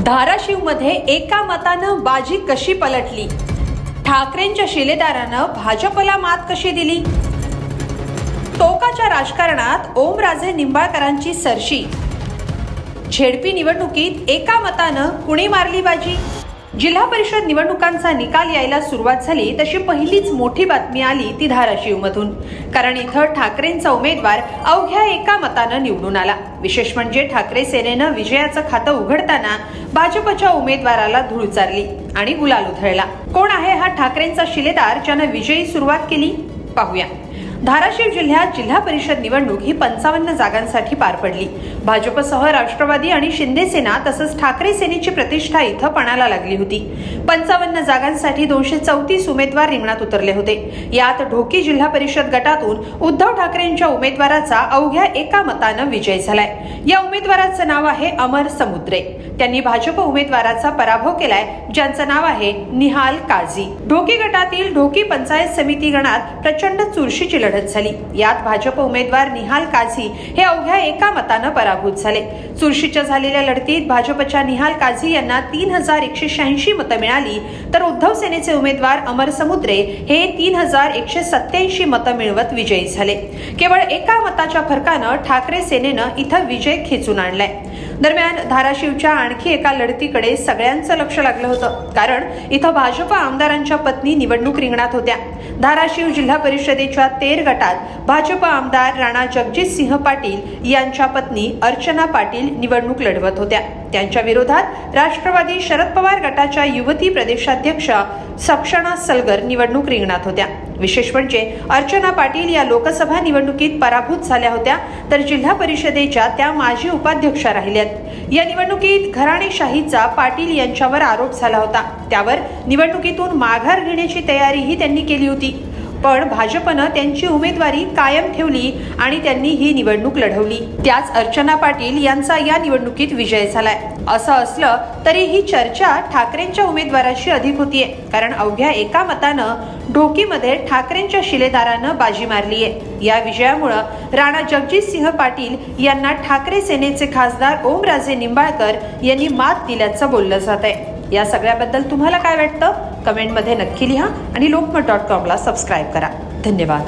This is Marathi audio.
धाराशिवमध्ये एका मतानं बाजी कशी पलटली? ठाकरेंच्या शिलेदारानं भाजपला मात कशी दिली? टोकाच्या राजकारणात ओमराजे निंबाळकरांची सरशी. झेडपी निवडणुकीत एका मतानं कुणी मारली बाजी? जिल्हा परिषद निवडणुकांचा निकाल यायला सुरुवात झाली तशी पहिलीच मोठी बातमी आली ती धाराशिवमधून. कारण इथं ठाकरेंचा उमेदवार अवघ्या एका मतानं निवडून आला. विशेष म्हणजे ठाकरे सेनेनं विजयाचं खातं उघडताना भाजपच्या उमेदवाराला धूळ चारली आणि गुलाल उधळला. कोण आहे हा ठाकरेंचा शिलेदार ज्यानं विजयी सुरुवात केली? पाहूया. धाराशिव जिल्ह्यात जिल्हा परिषद निवडणूक ही 55 जागांसाठी पार पडली. भाजपसह राष्ट्रवादी आणि शिंदे सेना तसंच ठाकरे सेनेची प्रतिष्ठा इथं पणाला लागली होती. 55 जागांसाठी 234 उमेदवार रिंगणात उतरले होते. यात ढोकी जिल्हा परिषद गटातून उद्धव ठाकरेंच्या उमेदवाराचा अवघ्या एका मतानं विजय झालाय. या उमेदवाराचं नाव आहे अमर समुद्रे. त्यांनी भाजप उमेदवाराचा पराभव केलाय, ज्यांचं नाव आहे निहाल काझी. ढोकी गटातील ढोकी पंचायत समिती गणात प्रचंड चुरशीची लढत झाली. यात भाजप उमेदवार निहाल काझी हे अवघ्या एका मतानं पराभूत झाले. चुरशीच्या झालेल्या लढतीत भाजपच्या निहाल काझी यांना 3186 मतं मिळाली, तर उद्धव सेनेचे उमेदवार अमर समुद्रे हे 3187 मतं मिळवत विजयी झाले. केवळ एका मताच्या फरकानं ठाकरे सेनेनं इथं विजय खेचून आणलाय. दरम्यान धाराशिवच्या आणखी एका लढतीकडे सगळ्यांचं लक्ष लागलं होतं, कारण इथं भाजप आमदारांच्या पत्नी निवडणूक रिंगणात होत्या. धाराशिव जिल्हा परिषदेच्या 13 गटात भाजप आमदार राणा जगजितसिंह पाटील यांच्या पत्नी अर्चना पाटील निवडणूक लढवत होत्या. त्यांच्या विरोधात राष्ट्रवादी शरद पवार गटाच्या युवती प्रदेशाध्यक्षा सक्षणा सलगर निवडणूक रिंगणात होत्या. विशेष म्हणजे अर्चना पाटील या लोकसभा निवडणुकीत पराभूत झाल्या होत्या, तर जिल्हा परिषदेच्या त्या माजी उपाध्यक्षा राहिल्यात. या निवडणुकीत घराणेशाहीचा पाटील यांच्यावर आरोप झाला होता. त्यावर निवडणुकीतून माघार घेण्याची तयारीही त्यांनी केली होती. पण भाजपनं त्यांची उमेदवारी कायम ठेवली आणि त्यांनी ही निवडणूक लढवली. त्याच अर्चना पाटील यांचा या निवडणुकीत विजय झालाय. असं असलं तरी ही चर्चा ठाकरेंच्या उमेदवाराची अधिक होतीये, कारण अवघ्या एका मतानं ढोकीमध्ये ठाकरेंच्या शिलेदारानं बाजी मारलीये. या विजयामुळं राणा जगजितसिंह पाटील यांना ठाकरे सेनेचे खासदार ओमराजे निंबाळकर यांनी मात दिल्याचं बोललं जात आहे. या सगळ्याबद्दल तुम्हाला काय वाटतं? कमेंटमध्ये नक्की लिहा आणि लोकमत.com ला सबस्क्राईब करा. धन्यवाद.